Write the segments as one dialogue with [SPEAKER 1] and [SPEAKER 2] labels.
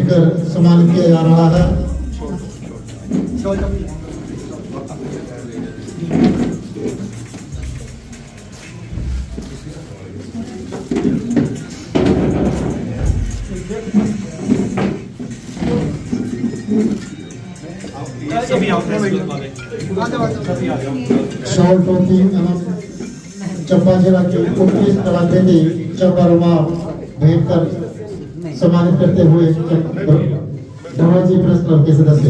[SPEAKER 1] भेंटकर सम्मानित किया जा रहा है। शॉल टोपी एवं चंपा जिला की उत्कृष्ट कलाकृति चंपा रुमाल भेंट कर सम्मानित करते हुए धनौजी प्रेस क्लब के सदस्य।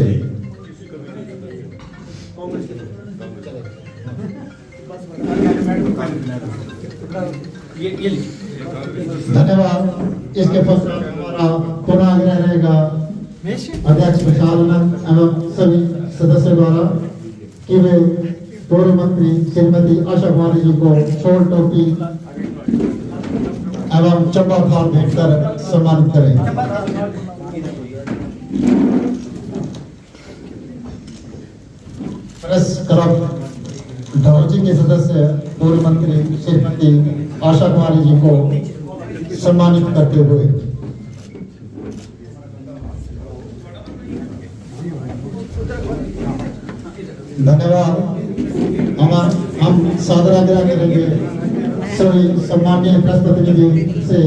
[SPEAKER 1] धन्यवाद। इसके पश्चात हमारा पुनः आग्रह रहेगा अध्यक्ष प्रसाद एवं सभी सदस्यों द्वारा कि वे पूर्व मंत्री श्रीमती आशा कुमारी जी को शॉल टोपी एवं चंपा फूल भेंट कर सम्मानित करें। प्रेस क्लब धनौजी के सदस्य पूर्व मंत्री श्रीमती आशा कुमारी जी को सम्मानित करते हुए धन्यवाद। हम सादर आग्रह करेंगे सभी सम्मानीय प्रेस प्रतिनिधि से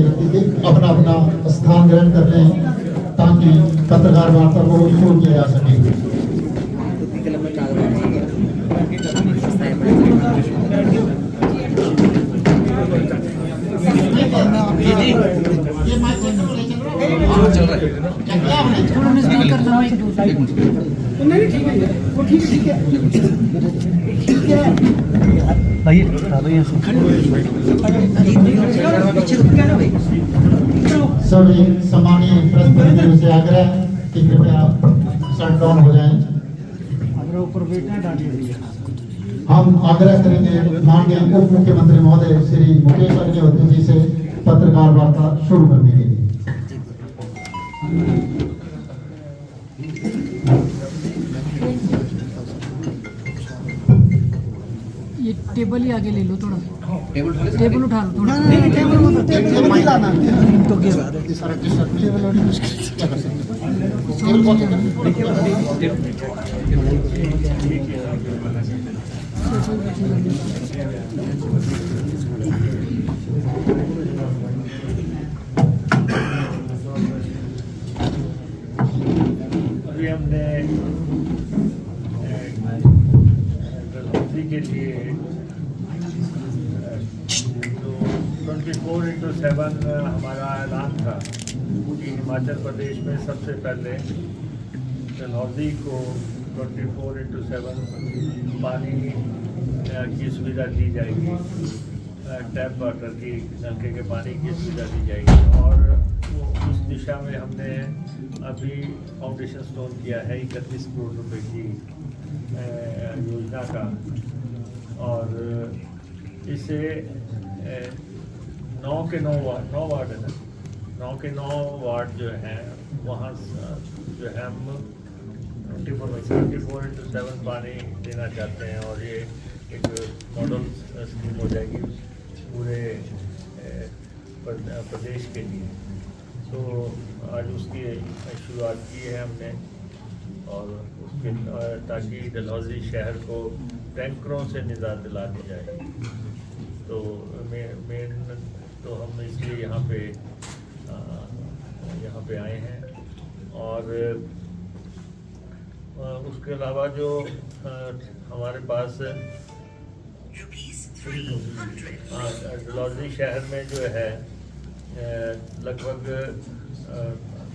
[SPEAKER 1] अपना अपना स्थान ग्रहण कर लें ताकि पत्रकार वार्ता को शुरू किया जा सके। सभी सम्मानीय प्रेस प्रतिनिधियों से आग्रह कि कृपया शट डाउन हो जाएं। हम आग्रह करेंगे माननीय उप मुख्यमंत्री महोदय श्री मुकेश अग्निहोत्री जी से पत्रकार वार्ता शुरू करने के लिए।
[SPEAKER 2] ये टेबल ही आगे ले लो थोड़ा। टेबल उठा लो थोड़ा। नहीं टेबल मत लाना तो क्या टेबल
[SPEAKER 3] अभी हमने के लिए 24/7 हमारा ऐलान था कि हिमाचल प्रदेश में सबसे पहले डलहौजी को 24/7 पानी की सुविधा दी जाएगी, टैप वाटर की नलके के पानी की सुविधा दी जाएगी। और उस दिशा में हमने अभी फाउंडेशन स्टोन किया है 31 करोड़ रुपए की योजना का। और इसे 9 के 9 वार्ड है ना, 9 के 9 वार्ड जो हैं वहाँ जो है हम 24/7 पानी देना चाहते हैं। और ये एक मॉडल स्कीम हो जाएगी पूरे प्रदेश के लिए। तो आज उसकी शुरुआत की है हमने, और उसके ताकि डलहौजी शहर को टैंकरों से निजात दिला दी जाए। तो मेन तो हम इसलिए यहाँ पे आए हैं। और उसके अलावा जो हमारे पास डलहौजी शहर में जो है लगभग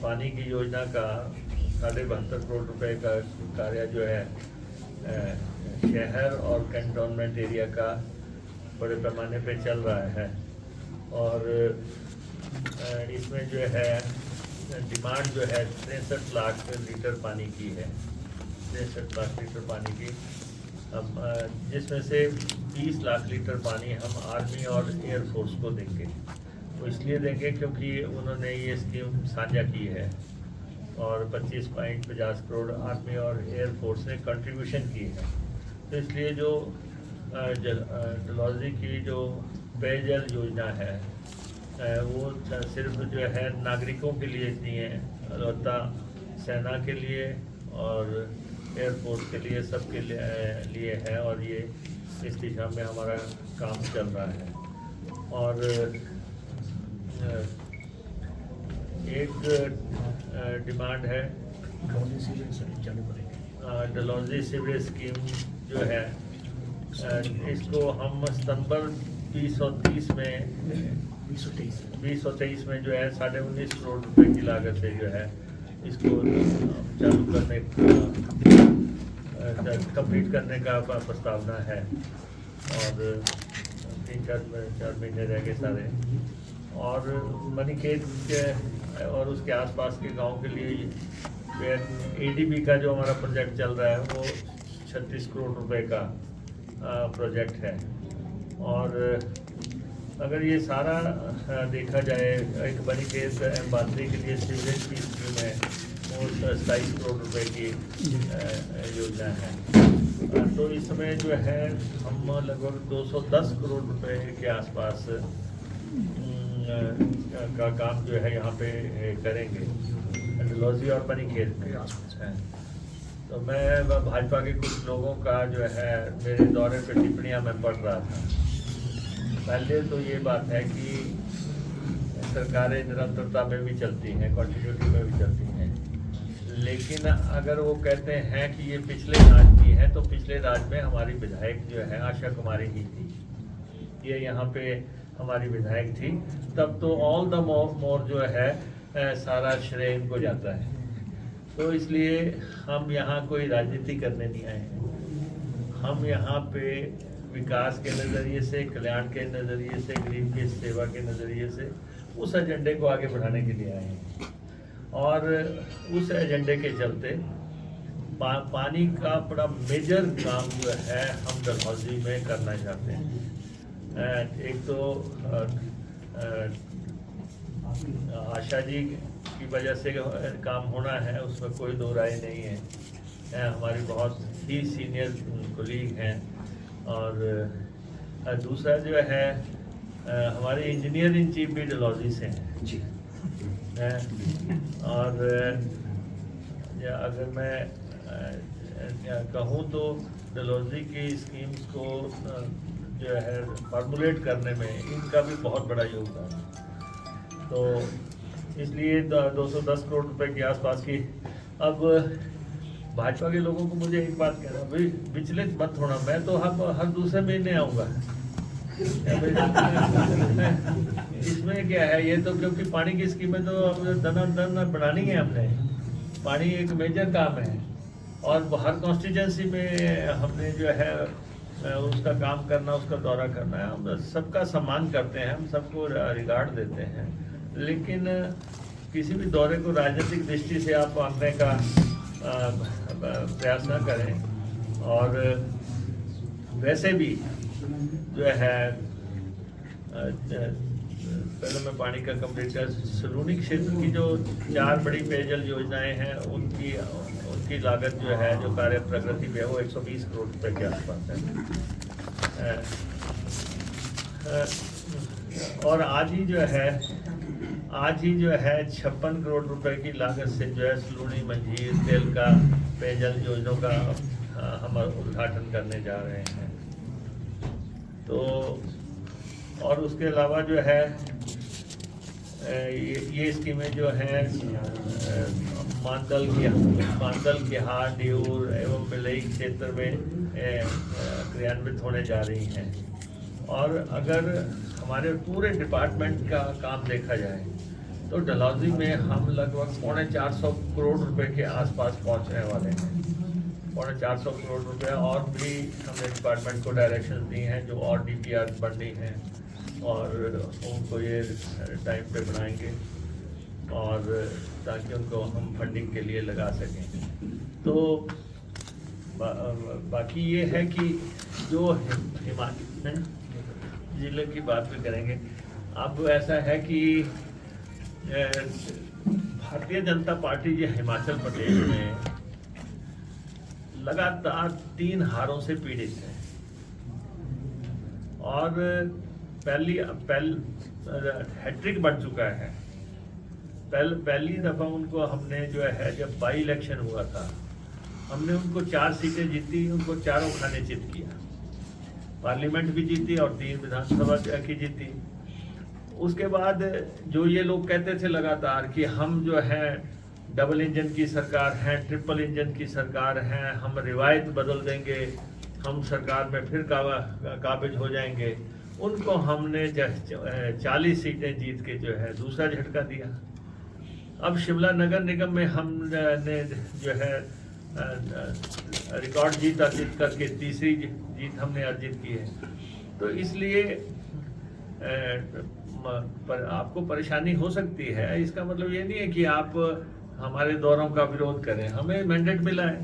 [SPEAKER 3] पानी की योजना का 72.5 करोड़ रुपए का कार्य जो है शहर और कैंटोनमेंट एरिया का बड़े पैमाने पे चल रहा है। और इसमें जो है डिमांड जो है 63 लाख लीटर पानी की है, 63 लाख लीटर पानी की। हम जिसमें से 20 लाख लीटर पानी हम आर्मी और एयरफोर्स को देंगे। तो इसलिए देंगे क्योंकि उन्होंने ये स्कीम साझा की है और 25.50 करोड़ आर्मी और एयरफोर्स ने कंट्रीब्यूशन की है। तो इसलिए जो डलहौजी की जो पेयजल योजना है वो सिर्फ जो है नागरिकों के लिए नहीं है, अलबत्ता सेना के लिए और एयरफोर्स के लिए, सबके लिए है, और ये इस दिशा में हमारा काम चल रहा है। और एक डिमांड है डलहौजी सीवरेज स्कीम जो है, इसको हम सितंबर 2023 में जो है 19.5 करोड़ रुपए की लागत से जो है इसको चालू करने कंप्लीट करने का प्रस्तावना है, और 3-4 महीने रह गए सारे। और मनीखेत के और उसके आसपास के गांव के लिए ADB का जो हमारा प्रोजेक्ट चल रहा है वो 36 करोड़ रुपए का प्रोजेक्ट है। और अगर ये सारा देखा जाए, एक मनीखेत बांधने के लिए सीवरेज की स्कीम है, वो 27 करोड़ रुपए की योजना है। तो इसमें जो है हम लगभग 210 करोड़ रुपए के आसपास का काम जो है यहाँ पे करेंगे, डलहौजी और मनीखेत के आसपास है। तो मैं भाजपा के कुछ लोगों का जो है मेरे दौरे पे टिप्पणियाँ मैं पढ़ रहा था। पहले तो ये बात है कि सरकारें निरंतरता में भी चलती हैं, कॉन्टिन्यूटी में भी चलती हैं, लेकिन अगर वो कहते हैं कि ये पिछले राज की है, तो पिछले राज में हमारी विधायक जो है आशा कुमारी ही थी, ये यहाँ पे हमारी विधायक थी, तब तो ऑल द मोर जो है सारा श्रेय इनको जाता है। तो इसलिए हम यहाँ कोई राजनीति करने नहीं आए हैं, हम यहाँ पे विकास के नज़रिए से, कल्याण के नज़रिए से, गरीब की सेवा के नज़रिए से उस एजेंडे को आगे बढ़ाने के लिए आए हैं। और उस एजेंडे के चलते पानी का बड़ा मेजर काम जो है हम डलहौजी में करना चाहते हैं। एक तो आशा जी की वजह से काम होना है, उसमें कोई दो राय नहीं है, हमारी बहुत ही सीनियर कोलीग हैं। और दूसरा जो है हमारे इंजीनियर इन चीफ भी डलहौजी से हैं जी। और अगर मैं कहूँ तो डलहौजी की स्कीम्स को जो है फॉर्मुलेट करने में इनका भी बहुत बड़ा योगदान है। तो इसलिए 210 करोड़ रुपए के आसपास की। अब भाजपा के लोगों को मुझे एक बात कहना, भाई विचलित मत होना, मैं तो हर दूसरे महीने आऊँगा। इसमें क्या है, ये तो क्योंकि पानी की स्कीमें तो अब दन बढ़ानी है हमने, पानी एक मेजर काम है, और हर कॉन्स्टिट्यूंसी में हमने जो है उसका काम करना, उसका दौरा करना है। हम सबका सम्मान करते हैं, हम सबको रिगार्ड देते हैं, लेकिन किसी भी दौरे को राजनीतिक दृष्टि से आप आंकने का प्रयास न करें। और वैसे भी जो है पहले मैं पानी का कंप्लीट कर, सलूनी क्षेत्र की जो 4 बड़ी पेयजल योजनाएं हैं उनकी लागत जो है, जो कार्य प्रगति पे है, वो 120 करोड़ रुपए के आसपास है। और आज ही जो है 56 करोड़ रुपए की लागत से जो है सलूनी, मंजीर, तेल का पेयजल योजनाओं का हम उद्घाटन करने जा रहे हैं। तो और उसके अलावा जो है ये स्कीमें जो हैं मानदल के हार, ड्यूर एवं मिलई क्षेत्र में क्रियान्वित होने जा रही हैं। और अगर हमारे पूरे डिपार्टमेंट का काम देखा जाए तो डलहौजी में हम लगभग 450 करोड़ रुपए के आसपास पहुंचने वाले हैं। 450 करोड़ रुपए और भी हमने डिपार्टमेंट को डायरेक्शन दी हैं, जो और DPR बननी है, और उनको ये टाइम पे बनाएंगे, और ताकि उनको हम फंडिंग के लिए लगा सकें। तो बाकी ये है कि जो हिमाचल जिले की बात भी करेंगे। अब ऐसा है कि भारतीय जनता पार्टी जो हिमाचल प्रदेश में लगातार 3 हारों से पीड़ित है, और हैट्रिक बन चुका है। पहली दफ़ा उनको हमने जो है, जब बाई इलेक्शन हुआ था, हमने उनको 4 सीटें जीती, उनको चारों खाने चित किया, पार्लियामेंट भी जीती और 3 विधानसभा की जीती। उसके बाद जो ये लोग कहते थे लगातार कि हम जो है डबल इंजन की सरकार है, ट्रिपल इंजन की सरकार है, हम रिवायत बदल देंगे, हम सरकार में फिर काबिज हो जाएंगे, उनको हमने 40 सीटें जीत के जो है दूसरा झटका दिया। अब शिमला नगर निगम में हमने जो है रिकॉर्ड जीत अर्जित करके तीसरी जीत हमने अर्जित की है। तो इसलिए पर आपको परेशानी हो सकती है, इसका मतलब ये नहीं है कि आप हमारे दौरों का विरोध करें। हमें मैंडेट मिला है,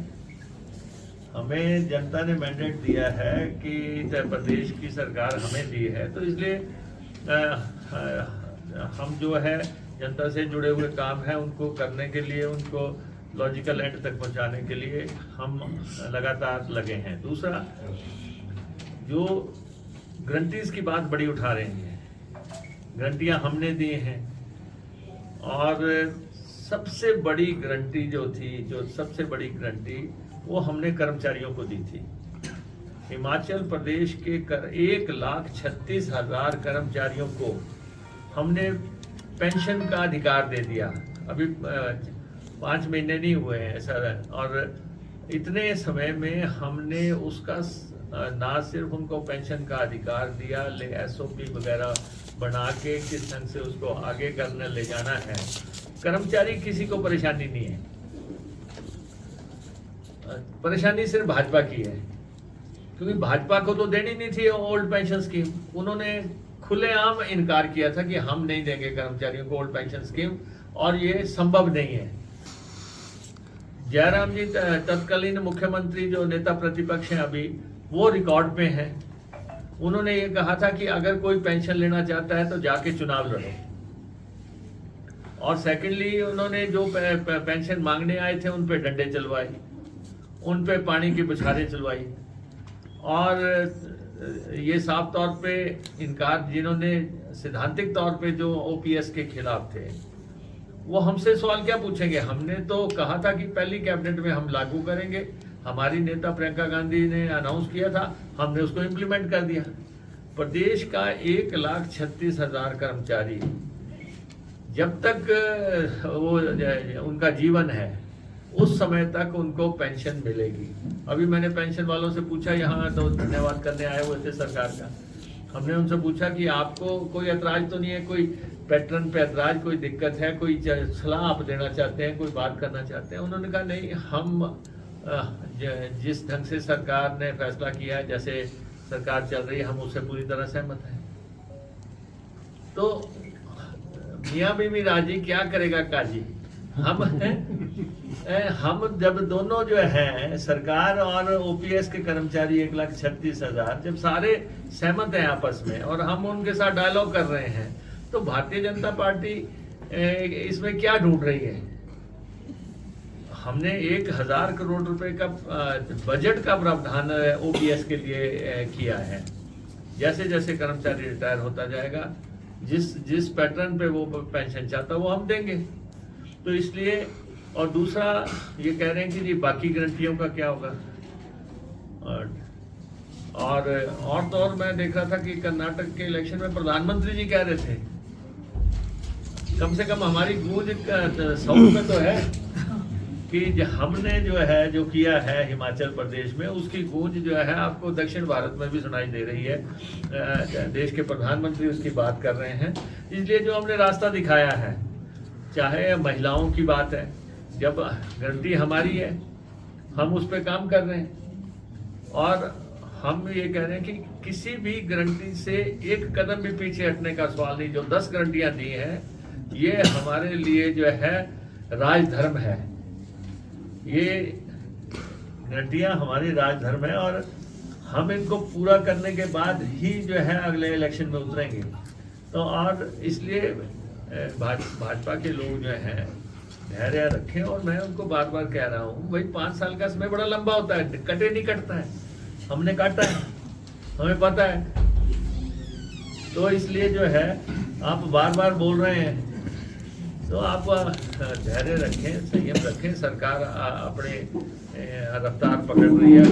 [SPEAKER 3] हमें जनता ने मैंडेट दिया है कि प्रदेश की सरकार हमें दी है, तो इसलिए हम जो है जनता से जुड़े हुए काम है उनको करने के लिए, उनको लॉजिकल एंड तक पहुंचाने के लिए हम लगातार लगे हैं। दूसरा, जो गारंटीज की बात बड़ी उठा रहे हैं, गारंटियां हमने दी हैं, और सबसे बड़ी गारंटी जो सबसे बड़ी गारंटी वो हमने कर्मचारियों को दी थी। हिमाचल प्रदेश के 1,36,000 कर्मचारियों को हमने पेंशन का अधिकार दे दिया। अभी 5 महीने नहीं हुए हैं सर, और इतने समय में हमने उसका ना सिर्फ उनको पेंशन का अधिकार दिया, SOP वगैरह बना के किस ढंग से उसको आगे करने ले जाना है। कर्मचारी किसी को परेशानी नहीं है, परेशानी सिर्फ भाजपा की है, क्योंकि भाजपा को तो देनी नहीं थी ओल्ड पेंशन स्कीम। उन्होंने खुलेआम इनकार किया था कि हम नहीं देंगे कर्मचारियों को ओल्ड पेंशन स्कीम, और ये संभव नहीं है। जयराम जी तत्कालीन मुख्यमंत्री जो नेता प्रतिपक्ष हैं अभी, वो रिकॉर्ड पे हैं, उन्होंने ये कहा था कि अगर कोई पेंशन लेना चाहता है तो जाके चुनाव लड़ो। और सेकेंडली, उन्होंने जो पेंशन मांगने आए थे उन पे डंडे चलवाए, उन पे पानी की बौछारें चलवाई, और ये साफ तौर पे इनकार, जिन्होंने सैद्धांतिक तौर पे जो OPS के खिलाफ थे, वो हमसे सवाल क्या पूछेंगे। हमने तो कहा था कि पहली कैबिनेट में हम लागू करेंगे, हमारी नेता प्रियंका गांधी ने अनाउंस किया था, हमने उसको इम्प्लीमेंट कर दिया। प्रदेश का 1,36,000 कर्मचारी, जब तक वो उनका जीवन है उस समय तक उनको पेंशन मिलेगी। अभी मैंने पेंशन वालों से पूछा, यहाँ तो धन्यवाद करने आए हुए थे सरकार का, हमने उनसे पूछा कि आपको कोई ऐतराज तो नहीं है, कोई पैटर्न पे ऐतराज, कोई दिक्कत है, कोई सलाह आप देना चाहते हैं, कोई बात करना चाहते हैं। उन्होंने कहा नहीं, हम जिस ढंग से सरकार ने फैसला किया है, जैसे सरकार चल रही है, हम उससे पूरी तरह सहमत हैं। तो मियाँ बीवी राजी, क्या करेगा काजी। हम जब दोनों जो है सरकार और OPS के कर्मचारी 1,36,000 जब सारे सहमत हैं आपस में, और हम उनके साथ डायलॉग कर रहे हैं, तो भारतीय जनता पार्टी इसमें क्या ढूंढ रही है। हमने 1,000 करोड़ रुपए का बजट का प्रावधान OPS के लिए किया है। जैसे जैसे कर्मचारी रिटायर होता जाएगा, जिस पैटर्न पे वो पेंशन चाहता है वो हम देंगे। तो इसलिए, और दूसरा ये कह रहे हैं कि जी बाकी गारंटियों का क्या होगा। और तो और मैं देख रहा था कि कर्नाटक के इलेक्शन में प्रधानमंत्री जी कह रहे थे, कम से कम हमारी गूंज साउथ में तो है कि हमने जो किया है हिमाचल प्रदेश में, उसकी गूंज जो है आपको दक्षिण भारत में भी सुनाई दे रही है। देश के प्रधानमंत्री उसकी बात कर रहे हैं। इसलिए जो हमने रास्ता दिखाया है, चाहे महिलाओं की बात है, जब गारंटी हमारी है, हम उस पर काम कर रहे हैं, और हम ये कह रहे हैं कि किसी भी गारंटी से एक कदम भी पीछे हटने का सवाल नहीं। जो 10 गारंटियां दी हैं, ये हमारे लिए जो है राजधर्म है। ये गारंटियां हमारी राजधर्म है, और हम इनको पूरा करने के बाद ही जो है अगले इलेक्शन में उतरेंगे। तो और इसलिए भाजपा के लोग जो हैं धैर्य रखें, और मैं उनको बार बार कह रहा हूँ, भाई 5 साल का समय बड़ा लंबा होता है, कटे नहीं कटता है, हमने काटा है, हमें पता है। तो इसलिए जो है आप बार बार बोल रहे हैं, तो आप धैर्य रखें, संयम रखें। सरकार अपने रफ्तार पकड़ रही है,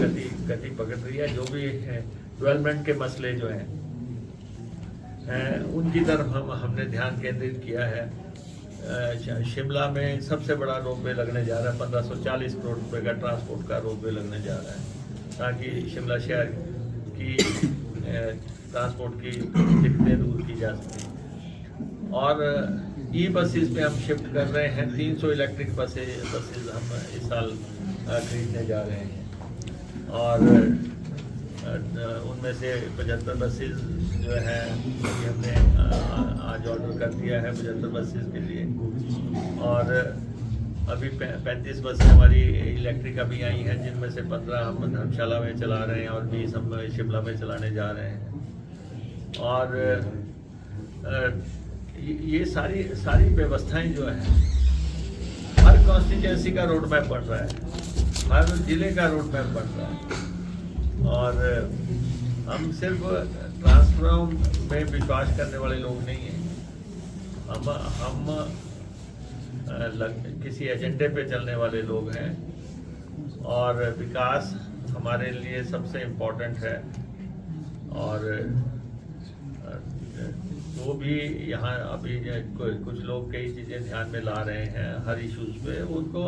[SPEAKER 3] गति पकड़ रही है। जो भी डेवलपमेंट के मसले जो हैं उनकी तरफ हमने ध्यान केंद्रित किया है। शिमला में सबसे बड़ा रोपवे लगने जा रहा है, 1540 करोड़ रुपए का ट्रांसपोर्ट का रोपवे लगने जा रहा है, ताकि शिमला शहर की ट्रांसपोर्ट की दिक्कतें दूर की जा सकें। और ई बसेस पे हम शिफ्ट कर रहे हैं, 300 इलेक्ट्रिक बसेस हम इस साल खरीदने जा रहे हैं। और उनमें से 75 बसेस जो है हमने आज ऑर्डर कर दिया है 75 बसेस के लिए। और अभी 35 बसें हमारी इलेक्ट्रिक अभी आई हैं, जिनमें से 15 हम धर्मशाला में चला रहे हैं और 20 हम शिमला में चलाने जा रहे हैं। और ये सारी व्यवस्थाएं जो है, हर कॉन्स्टिट्यूंसी का रोड मैप बन रहा है, हर जिले का रोड मैप बन रहा है। और हम सिर्फ ट्रांसफॉर्म में विश्वास करने वाले लोग नहीं हैं, हम किसी एजेंडे पे चलने वाले लोग हैं। और विकास हमारे लिए सबसे इम्पोर्टेंट है। और जो भी यहाँ अभी कुछ लोग कई चीज़ें ध्यान में ला रहे हैं हर इश्यूज पे, उनको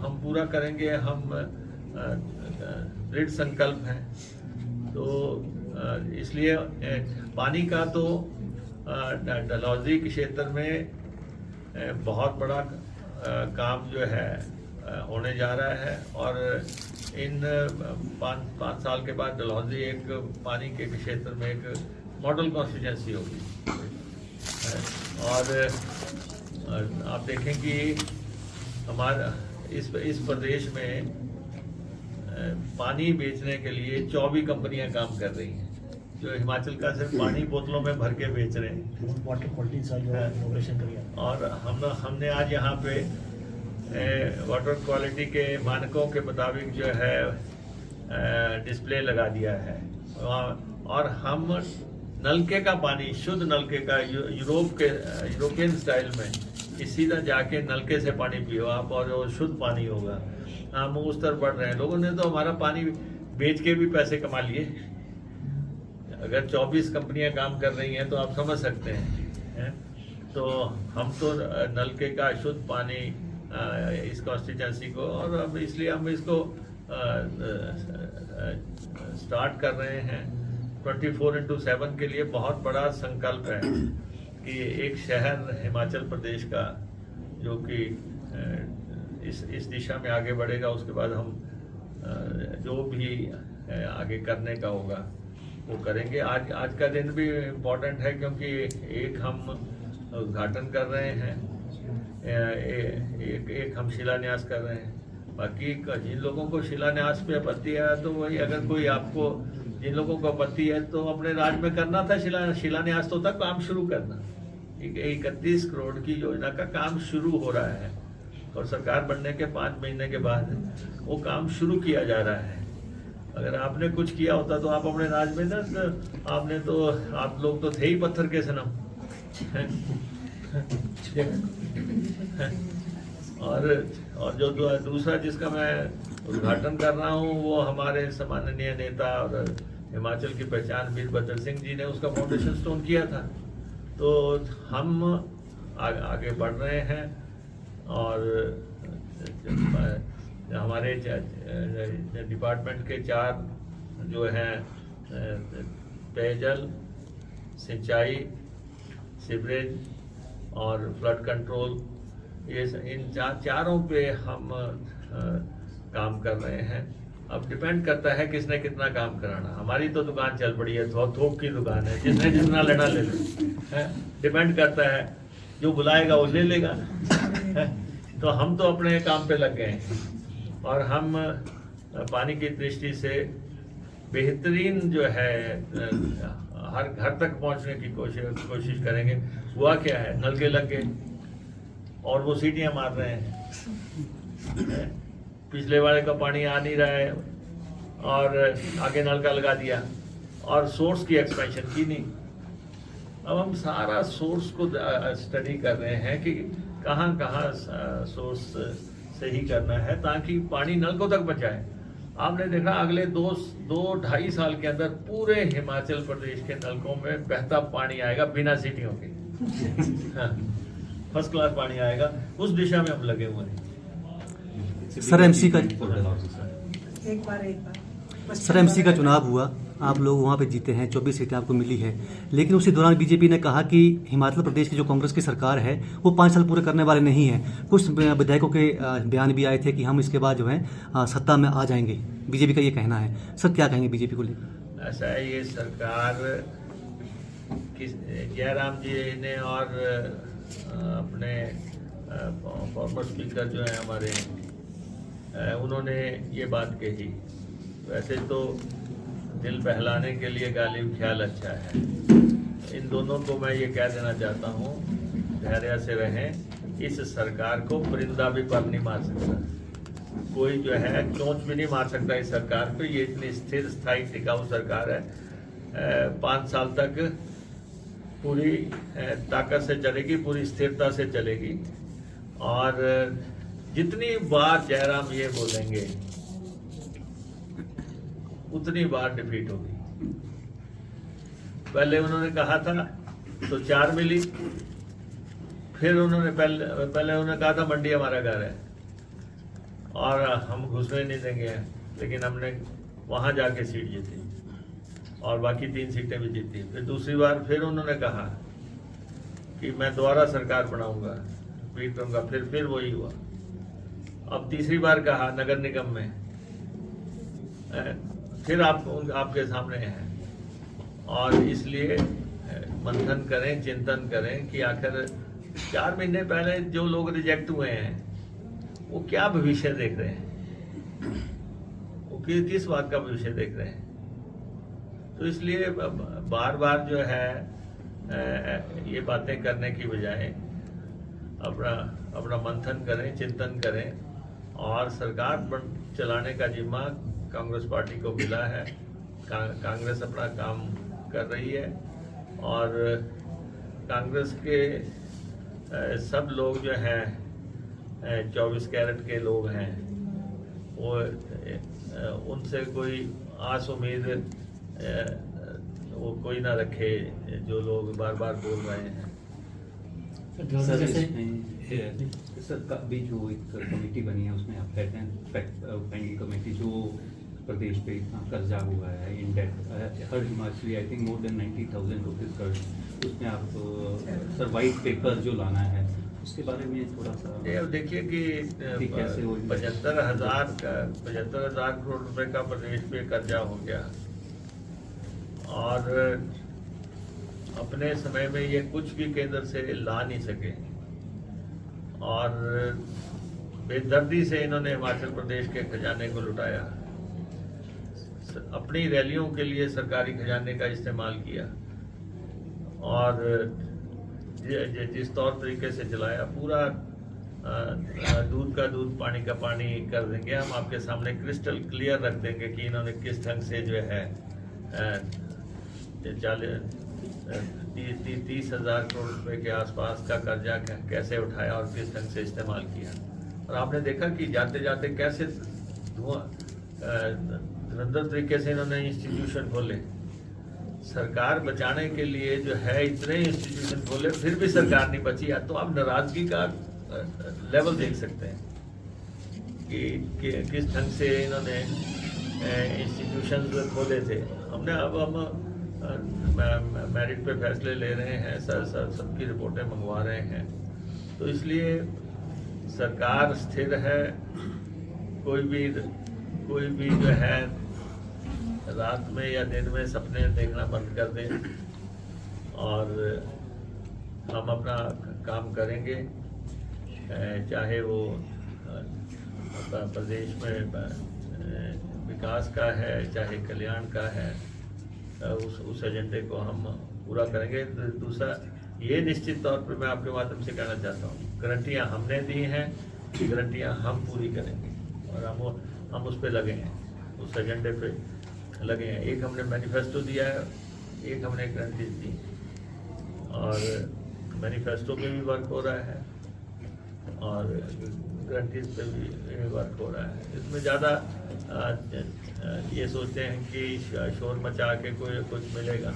[SPEAKER 3] हम पूरा करेंगे। हम दृढ़ संकल्प हैं। तो इसलिए पानी का तो डलहौजी के क्षेत्र में बहुत बड़ा काम जो है होने जा रहा है। और इन 5 साल के बाद डलहौजी एक पानी के क्षेत्र में एक मॉडल कॉन्स्टिट्यूंसी होगी। और आप देखें कि हमारा इस प्रदेश में पानी बेचने के लिए 24 कंपनियां काम कर रही हैं, जो हिमाचल का सिर्फ पानी बोतलों में भर के बेच रहे हैं।
[SPEAKER 4] वाटर क्वालिटी
[SPEAKER 3] और हमने आज यहाँ पे वाटर क्वालिटी के मानकों के मुताबिक जो है डिस्प्ले लगा दिया है। और हम नलके का पानी, शुद्ध नलके का, यूरोपियन स्टाइल में, कि सीधा जाके नलके से पानी पियो आप और वो शुद्ध पानी होगा। हम उस तरफ बढ़ रहे हैं। लोगों ने तो हमारा पानी बेच के भी पैसे कमा लिए। अगर 24 कंपनियां काम कर रही हैं तो आप समझ सकते हैं। तो हम तो नलके का शुद्ध पानी इस कॉन्स्टिट्यूंसी को, और अब इसलिए हम इसको स्टार्ट कर रहे हैं। 24/7 के लिए बहुत बड़ा संकल्प है कि एक शहर हिमाचल प्रदेश का जो कि इस दिशा में आगे बढ़ेगा, उसके बाद हम जो भी आगे करने का होगा वो करेंगे। आज का दिन भी इम्पोर्टेंट है, क्योंकि एक हम उद्घाटन कर रहे हैं, एक हम शिलान्यास कर रहे हैं। बाकी जिन लोगों को शिलान्यास पे आपत्ति है, तो वही, अगर कोई आपको, जिन लोगों को आपत्ति है, तो अपने राज्य में करना था शिलान्यास, तो तक काम शुरू करना। 31 करोड़ की योजना का काम शुरू हो रहा है, और सरकार बनने के 5 महीने के बाद वो काम शुरू किया जा रहा है। अगर आपने कुछ किया होता तो आप अपने राज में ना, आपने तो, आप लोग तो थे ही पत्थर के सनम। और जो दूसरा जिसका मैं उद्घाटन कर रहा हूँ, वो हमारे सम्माननीय नेता और हिमाचल की पहचान वीरभद्र सिंह जी ने उसका फाउंडेशन स्टोन किया था। तो हम आगे बढ़ रहे हैं। और हमारे डिपार्टमेंट के 4 जो हैं, पेयजल, सिंचाई, सीवरेज और फ्लड कंट्रोल, ये इन चारों पे हम काम कर रहे हैं। अब डिपेंड करता है किसने कितना काम कराना। हमारी तो दुकान चल पड़ी है, थोक की दुकान है, जिसने जितना लेना ले ले। डिपेंड करता है, जो बुलाएगा वो ले लेगा। तो हम तो अपने काम पे लग गए हैं, और हम पानी की दृष्टि से बेहतरीन जो है हर घर तक पहुंचने की कोशिश करेंगे। हुआ क्या है, नल के लग गए और वो सीटियां मार रहे हैं। पिछले वाले का पानी आ नहीं रहा है और आगे नल का लगा दिया, और सोर्स की एक्सपेंशन की नहीं। अब हम सारा सोर्स को स्टडी कर रहे हैं कि कहाँ कहाँ सोर्स सही करना है ताकि पानी नलकों तक बचाए। आपने देखा अगले दो ढाई साल के अंदर पूरे हिमाचल प्रदेश के नलकों में बहता पानी आएगा बिना सीटियों के। हाँ, फर्स्ट क्लास पानी आएगा, उस दिशा में हम लगे हुए हैं।
[SPEAKER 5] सर एमसी का चुनाव हुआ, आप लोग वहाँ पे जीते हैं, 24 सीटें आपको मिली है, लेकिन उसी दौरान बीजेपी ने कहा कि हिमाचल प्रदेश की जो कांग्रेस की सरकार है वो 5 साल पूरे करने वाले नहीं है। कुछ विधायकों के बयान भी आए थे कि हम इसके बाद जो है सत्ता में आ जाएंगे, बीजेपी का ये कहना है। सर क्या कहेंगे बीजेपी को लेकर?
[SPEAKER 3] ऐसा है, ये सरकार जयराम जी ने और अपने फॉर्मर स्पीकर जो है हमारे, उन्होंने ये बात कही। वैसे तो दिल बहलाने के लिए गालिब ख्याल अच्छा है। इन दोनों को मैं ये कह देना चाहता हूँ, धैर्य से रहें। इस सरकार को परिंदा भी पर नहीं मार सकता, कोई जो है चोंच भी नहीं मार सकता इस सरकार को। ये इतनी स्थिर स्थायी टिकाऊ सरकार है, 5 साल तक पूरी ताकत से चलेगी, पूरी स्थिरता से चलेगी। और जितनी बार जयराम ये बोलेंगे उतनी बार डिफीट होगी। पहले उन्होंने कहा था तो 4 मिली, फिर उन्होंने पहले उन्होंने कहा था मंडी हमारा घर है और हम घुसने नहीं देंगे, लेकिन हमने वहां जाके सीट जीती और बाकी 3 सीटें भी जीती। फिर दूसरी बार फिर उन्होंने कहा कि मैं दोबारा सरकार बनाऊंगा, रिपीट करूंगा, फिर वही हुआ। अब तीसरी बार कहा नगर निगम में, फिर आपके सामने है। और इसलिए मंथन करें, चिंतन करें कि आखिर 4 महीने पहले जो लोग रिजेक्ट हुए हैं वो क्या भविष्य देख रहे हैं, वो किस बात का भविष्य देख रहे हैं। तो इसलिए बार बार जो है ये बातें करने की बजाय अपना मंथन करें, चिंतन करें। और सरकार चलाने का जिम्मा कांग्रेस पार्टी को मिला है। कांग्रेस अपना काम कर रही है और कांग्रेस के सब लोग जो हैं 24 कैरेट के लोग हैं, वो उनसे कोई आस उम्मीद वो कोई ना रखे जो लोग बार बार बोल रहे हैं।
[SPEAKER 6] सर अभी जो एक कमेटी बनी है उसमें आप कहते हैं पेंडिंग कमेटी जो प्रदेश पे इतना कर्जा हुआ है इन डेट, हर Himachali I think more than 90,000 rupees कर्ज, उसमें आप सर वाइट पेपर जो लाना है उसके बारे में थोड़ा सा
[SPEAKER 3] देखिए कि 75,000 करोड़ रुपए का प्रदेश पे कर्जा हो गया और अपने समय में ये कुछ भी केंद्र से ला नहीं सके और बेदर्दी से इन्होंने हिमाचल प्रदेश के खजाने को लुटाया, अपनी रैलियों के लिए सरकारी खजाने का इस्तेमाल किया और जिस तौर तरीके से चलाया, पूरा दूध का दूध पानी का पानी कर देंगे। हम आपके सामने क्रिस्टल क्लियर रख देंगे कि इन्होंने किस ढंग से जो है 30,000 करोड़ रुपए के आसपास का कर्जा कैसे उठाया और किस ढंग से इस्तेमाल किया। और आपने देखा कि जाते जाते कैसे धुरंधर तरीके से इन्होंने इंस्टीट्यूशन खोले। सरकार बचाने के लिए जो है इतने इंस्टीट्यूशन खोले, फिर भी सरकार नहीं बची। या तो आप नाराजगी का लेवल देख सकते हैं कि किस ढंग से इन्होंने इंस्टीट्यूशन खोले थे। हमने अब हम मेरिट पे फैसले ले रहे हैं, सबकी रिपोर्टें मंगवा रहे हैं। तो इसलिए सरकार स्थिर है, कोई भी जो है रात में या दिन में सपने देखना बंद कर दें और हम अपना काम करेंगे, चाहे वो प्रदेश में विकास का है चाहे कल्याण का है, उस एजेंडे को हम पूरा करेंगे। दूसरा ये निश्चित तौर पर मैं आपके माध्यम से कहना चाहता हूँ, गारंटियाँ हमने दी हैं, गारंटियाँ हम पूरी करेंगे और हम उस पर लगे हैं, उस एजेंडे पे लगे हैं। एक हमने मैनिफेस्टो दिया है, एक हमने गारंटीज दी, और मैनिफेस्टो पे भी वर्क हो रहा है और गारंटीज पे भी वर्क हो रहा है। इसमें ज़्यादा ये सोचते हैं कि शोर मचा के कोई कुछ मिलेगा,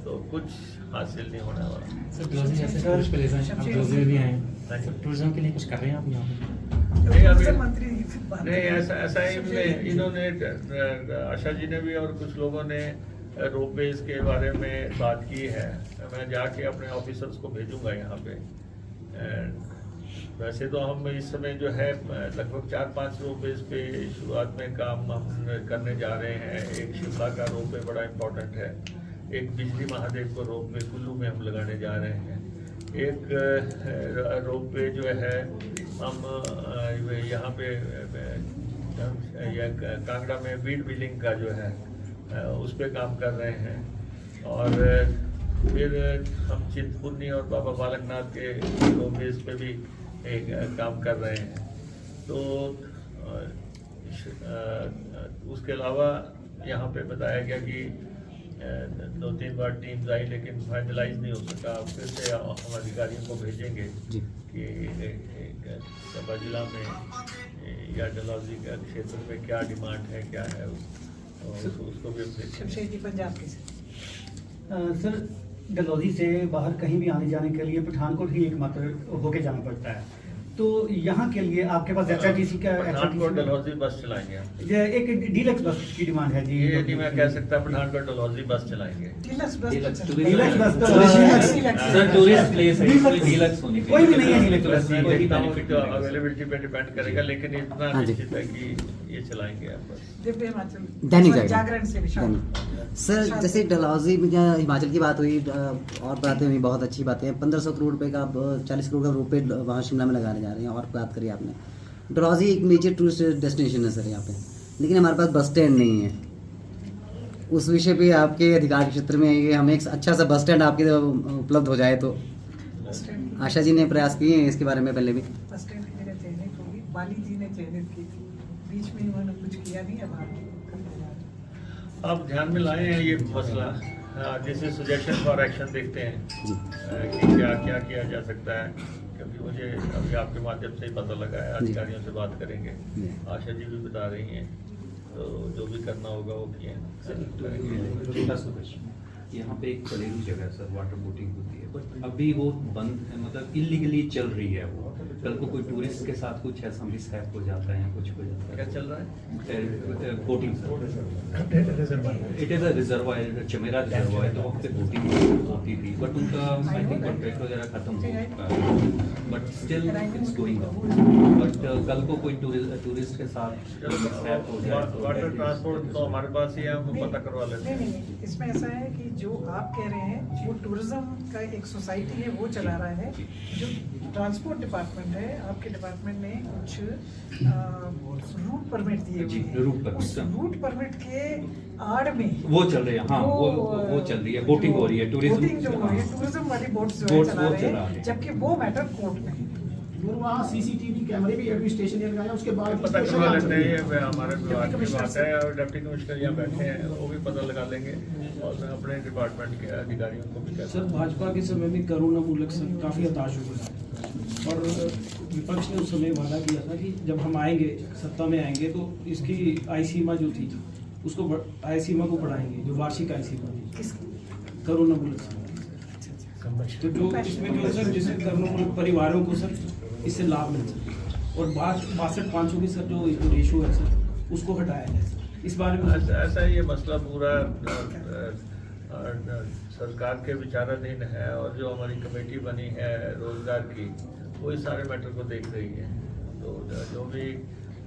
[SPEAKER 3] तो कुछ हासिल नहीं होने वाला।
[SPEAKER 4] सर टूरिज्म में भी आए हैं, टूरिज्म के लिए कुछ कर रहे हैं आप यहाँ पे?
[SPEAKER 3] नहीं अभी नहीं, ऐसा ही इन्होंने आशा जी ने भी और कुछ लोगों ने रोपवेज के बारे में बात की है। मैं जाके अपने ऑफिसर्स को भेजूंगा यहाँ पे। वैसे तो हम इस समय जो है लगभग 4-5 रोपवेज पे शुरुआत में काम हम करने जा रहे हैं। एक शिमला का रोपवे बड़ा इम्पोर्टेंट है, एक बिजली महादेव को रोपवे कुल्लू में हम लगाने जा रहे हैं, एक रोपवे जो है हम यहाँ पे कांगड़ा में वीड बिलिंग का जो है उस पर काम कर रहे हैं, और फिर हम चिंतपूर्णी और बाबा बालकनाथ के रोपवेज पे भी एक काम कर रहे हैं। तो उसके अलावा यहाँ पे बताया गया कि 2-3 बार टीम्स आई लेकिन फाइनलाइज नहीं हो सका। फिर से हम अधिकारियों को भेजेंगे कि चंबा जिला में या डलहौजी के क्षेत्र में क्या डिमांड है, क्या है, उसको भी
[SPEAKER 2] शमशेर जी पंजाब के
[SPEAKER 7] सर डलहौजी से बाहर कहीं भी आने जाने के लिए पठानकोट ही एकमात्र होके जाना पड़ता है, तो यहाँ के लिए आपके पास HRTC का
[SPEAKER 3] पठानकोट डलहौजी बस चलाएंगे हम।
[SPEAKER 7] ये एक डीलक्स बस की डिमांड है जी।
[SPEAKER 3] ये नहीं मैं कह सकता, पठानकोट डलहौजी बस चलाएंगे।
[SPEAKER 7] डीलक्स बस तो
[SPEAKER 6] सर टूरिस्ट प्लेस है, इसलिए डीलक्स होने
[SPEAKER 7] कोई भी नहीं है डीलक्स बस।
[SPEAKER 3] अवेलेबिलिटी पे डिपेंड करेगा, लेकिन इतना निश्चित है कि ये चलाएंगे आप बस।
[SPEAKER 2] दिव्य हिमाचल
[SPEAKER 8] दैनिक
[SPEAKER 2] जागरण से विशाल।
[SPEAKER 8] सर जैसे डलहौजी में जहाँ हिमाचल की बात हुई और बातें हुई, बहुत अच्छी बातें हैं। 1500 करोड़ रुपए का 40 करोड़ का रुपए वहाँ शिमला में लगाने जा रहे हैं। और बात करिए आपने, डलहौजी एक मेजर टूरिस्ट डेस्टिनेशन है सर यहाँ पे, लेकिन हमारे पास बस स्टैंड नहीं है। उस विषय पे आपके अधिकार क्षेत्र में ये हमें एक अच्छा सा बस स्टैंड आपके उपलब्ध हो जाए तो। आशा जी ने प्रयास किए हैं इसके बारे में पहले भी।
[SPEAKER 2] बस स्टैंड की जगह चयनित होगी, बाली जी ने चयनित की थी, बीच में उन्होंने कुछ किया नहीं।
[SPEAKER 3] अब ध्यान में लाए हैं ये मसला, जैसे सजेशन फॉर एक्शन देखते हैं कि क्या क्या किया जा सकता है, क्योंकि मुझे अभी आपके माध्यम से ही पता लगा है। अधिकारियों से बात करेंगे, आशा जी भी बता रही हैं, तो जो भी करना होगा वो किए।
[SPEAKER 6] यहाँ पे एक कलेरू जगह है सर, वाटर बोटिंग होती है, बट अभी वो बंद है, मतलब इलीगली चल रही है वो। कल को कोई टूरिस्ट के साथ कुछ ऐसा मिसहैप हो जाता है, कुछ हो जाता है।
[SPEAKER 3] क्या चल रहा है?
[SPEAKER 6] Boating sir, it is a reservoir, Chamera reservoir, तो वहाँ पे बोटिंग होती थी, बट उनका आई थिंक कॉन्ट्रैक्ट वगैरह खत्म हो चुका है, but still it's going on. But कल को कोई टूरिस्ट के साथ मिसहैप हो जाए तो
[SPEAKER 3] वाटर ट्रांसपोर्ट तो हमारे पास ही है, हम पता करवा लेते हैं।
[SPEAKER 2] नहीं, इसमें ऐसा है कि जो आप कह रहे हैं वो टूरिज्म का एक सोसाइटी है, वो चला रहा है। जो ट्रांसपोर्ट डिपार्टमेंट है, आपके डिपार्टमेंट ने कुछ रूट परमिट दिए हुए हैं। उस रूट परमिट के आड़ में
[SPEAKER 6] वो चल रही है। हाँ, वो चल रही है, बोटिंग हो रही है,
[SPEAKER 2] टूरिज्म वाली बोट्स जो है चला रहे हैं, जबकि वो मैटर कोर्ट में है।
[SPEAKER 9] और वहाँ CCTV कैमरे भी अभी स्टेशन ने लगाया, उसके बाद
[SPEAKER 3] पता करवा लेते हैं। ये हमारे विभाग की बात है, और डिप्टी कमिश्नर यहाँ बैठे हैं, वो भी पता लगा लेंगे, और मैं अपने डिपार्टमेंट के अधिकारियों को भी कहता
[SPEAKER 9] सर भाजपा के समय में करुणा मूलक सर काफ़ी हताश हो गए, और विपक्ष ने उस समय वादा किया था कि जब हम आएंगे, सत्ता में आएंगे, तो इसकी आय सीमा जो थी उसको आय सीमा को बढ़ाएंगे, जो वार्षिक आय सीमा थी करुणा मूलक सर। तो जो इसमें जो सर जिससे करुणा मूलक परिवारों को सर इससे लाभ मिल सके, और 62,500 की सर जो रेशो है सर उसको हटाया जाए सर। इस बारे में
[SPEAKER 3] ऐसा ये मसला पूरा सरकार के विचाराधीन है, और जो हमारी कमेटी बनी है रोजगार की, वो इस सारे मैटर को देख रही है। तो जो भी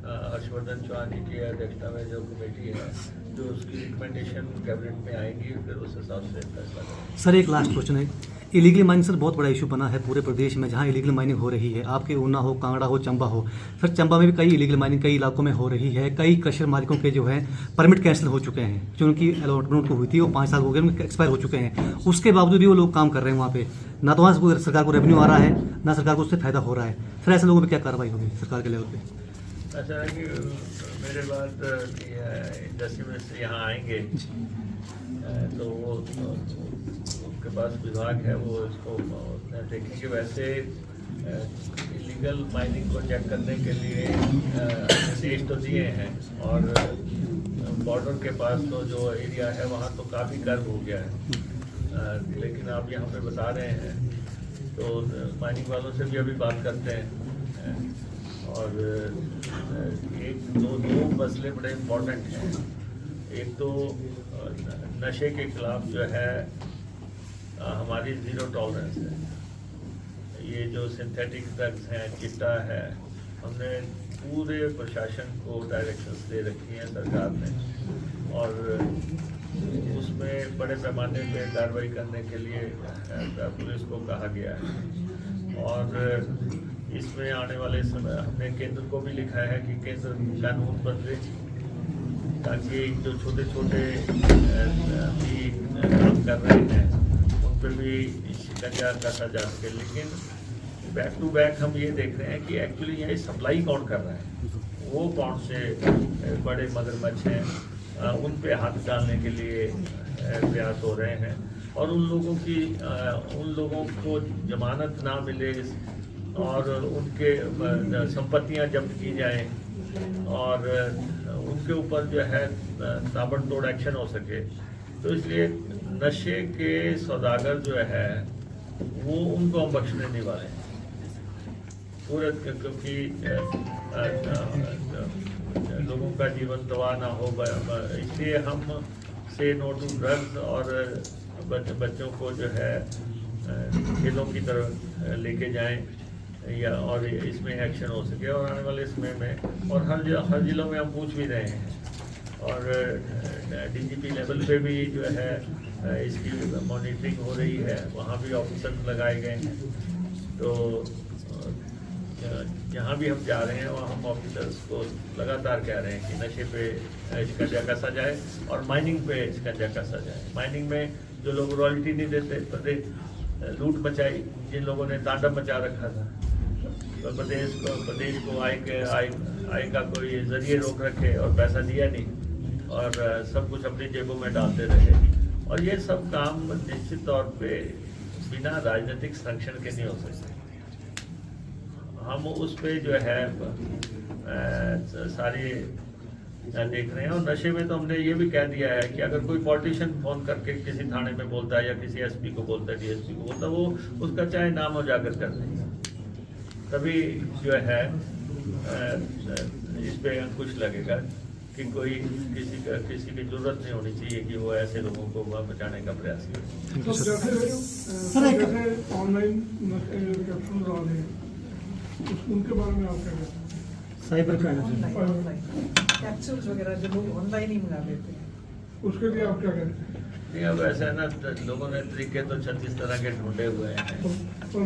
[SPEAKER 3] हर्षवर्धन चौहान जी की अध्यक्षता में जो कमेटी है, जो उसकी रिकमेंडेशन कैबिनेट में आएगी, फिर उस हिसाब से फैसला करेंगे।
[SPEAKER 5] सर एक लास्ट क्वेश्चन है, इलीगल माइनिंग सर बहुत बड़ा इशू बना है पूरे प्रदेश में, जहां इलीगल माइनिंग हो रही है, आपके ऊना हो, कांगड़ा हो, चंबा हो। सर चंबा में भी कई इलीगल माइनिंग कई इलाकों में हो रही है, कई क्रशर मालिकों के जो है परमिट कैंसिल हो चुके हैं, जो उनकी अलॉटमेंट को हुई थी वो 5 साल हो गए, उनके एक्सपायर हो चुके हैं। उसके बावजूद भी वो लोग काम कर रहे हैं वहाँ पे, ना तो वहाँ सरकार को रेवेन्यू आ रहा है, ना सरकार को उससे फायदा हो रहा है। सर ऐसे लोगों पर क्या कार्रवाई होगी सरकार के लेवल पे?
[SPEAKER 3] ऐसा है कि मेरे बाद इंडस्ट्री में से यहाँ आएंगे तो वो उनके पास विभाग है, वो इसको देखेंगे। वैसे इलीगल माइनिंग को चेक करने के लिए आदेश तो दिए हैं, और बॉर्डर के पास तो जो एरिया है वहाँ तो काफ़ी गर्म हो गया है, लेकिन आप यहाँ पे बता रहे हैं तो माइनिंग वालों से भी अभी बात करते हैं। और एक दो मसले बड़े इम्पोर्टेंट हैं। एक तो नशे के खिलाफ जो है हमारी ज़ीरो टॉलरेंस है। ये जो सिंथेटिक ड्रग्स हैं, चिट्टा है, हमने पूरे प्रशासन को डायरेक्शंस दे रखी हैं सरकार ने, और उसमें बड़े पैमाने पे कार्रवाई करने के लिए पुलिस को कहा गया है। और इसमें आने वाले समय हमने केंद्र को भी लिखा है कि केंद्र कानून बदले, ताकि जो छोटे छोटे भी काम कर रहे हैं उन पर भी शिकंजा कसा जा सके। लेकिन बैक टू बैक हम ये देख रहे हैं कि एक्चुअली ये सप्लाई कौन कर रहा है, वो कौन से बड़े मगरमच्छ हैं, उन पे हाथ डालने के लिए प्रयास हो रहे हैं। और उन लोगों को जमानत ना मिले और उनके संपत्तियां जब्त की जाएं और उनके ऊपर जो है ताबड़तोड़ एक्शन हो सके। तो इसलिए नशे के सौदागर जो है वो उनको हम बख्शने नहीं वाले पूरे, क्योंकि लोगों का जीवन तबाह ना हो, इसलिए हम से नो टू ड्रग्स और बच्चों को जो है खेलों की तरफ लेके जाएं, या और इसमें एक्शन हो सके। और आने वाले समय में और हर जिलों में हम पूछ भी रहे हैं, और डीजीपी लेवल पे भी जो है इसकी मॉनिटरिंग हो रही है, वहाँ भी ऑफिसर लगाए गए हैं। तो जहाँ भी हम जा रहे हैं वहाँ हम ऑफिसर्स को लगातार कह रहे हैं कि नशे पे शिकंजा कसा जाए और माइनिंग पे शिकंजा कसा जाए। माइनिंग में जो लोग रॉयल्टी नहीं देते, लूट मचाई, जिन लोगों ने तांडव मचा रखा था, तो प्रदेश को आय का कोई जरिए रोक रखे और पैसा दिया नहीं, और सब कुछ अपनी जेबों में डालते रहे। और ये सब काम निश्चित तौर पे बिना राजनीतिक संरक्षण के नहीं हो सकते। हम उस पे जो है सारे देख रहे हैं। और नशे में तो हमने ये भी कह दिया है कि अगर कोई पॉलिटिशियन फोन करके किसी थाने में बोलता है या किसी एसपी को बोलता है, डीएसपी को बोलता है, वो उसका चाहे नाम उजागर कर देंगे, तभी जो है इस पे अंकुश लगेगा कि कोई किसी की जरूरत नहीं होनी चाहिए कि वो ऐसे लोगों को बचाने का प्रयास करे।
[SPEAKER 10] तो जैसे ऑनलाइन कैप्सूल आ रहे हैं, उनके बारे में आप क्या कहते हैं?
[SPEAKER 7] साइबर क्राइम
[SPEAKER 2] ऑनलाइन कैप्सूल्स वगैरह जो लोग ऑनलाइन ही मंगा लेते हैं,
[SPEAKER 10] उसके लिए आप क्या कहते हैं?
[SPEAKER 3] नहीं, अब ऐसा है ना, लोगों ने तरीके तो 36 तरह के ढूंढे हुए हैं। और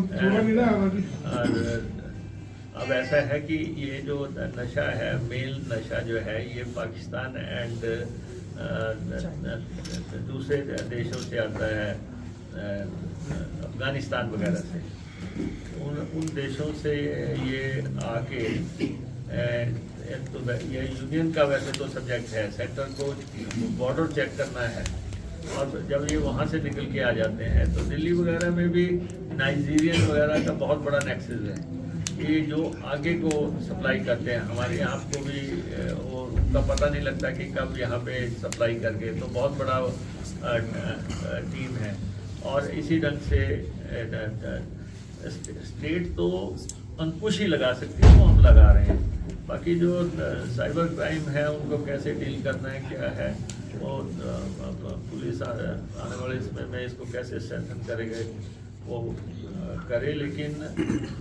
[SPEAKER 3] अब ऐसा है कि ये जो नशा है, मेल नशा जो है, ये पाकिस्तान एंड दूसरे देशों से आता है, अफगानिस्तान वगैरह से। उन देशों से ये आके तो ये यूनियन का वैसे तो सब्जेक्ट है, सेंटर को बॉर्डर चेक करना है, और जब ये वहाँ से निकल के आ जाते हैं तो दिल्ली वगैरह में भी नाइजीरियन वगैरह का बहुत बड़ा नेक्सस है। ये जो आगे को सप्लाई करते हैं, हमारे यहाँ को भी वो उनका पता नहीं लगता कि कब यहाँ पे सप्लाई करके, तो बहुत बड़ा टीम है। और इसी ढंग से स्टेट तो अंकुश ही लगा सकती है, वो हम लगा रहे हैं। बाकी जो साइबर क्राइम है उनको कैसे डील करना है, क्या है, और पुलिस आने वाले समय में इसको कैसे स्ट्रेंथन करेंगे वो करे। लेकिन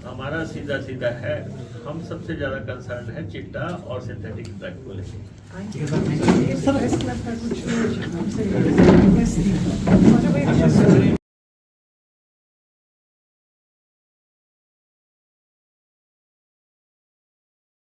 [SPEAKER 3] हमारा सीधा सीधा है, हम सबसे ज़्यादा कंसर्न है चिट्टा और सिंथेटिक ड्रग को लेकर।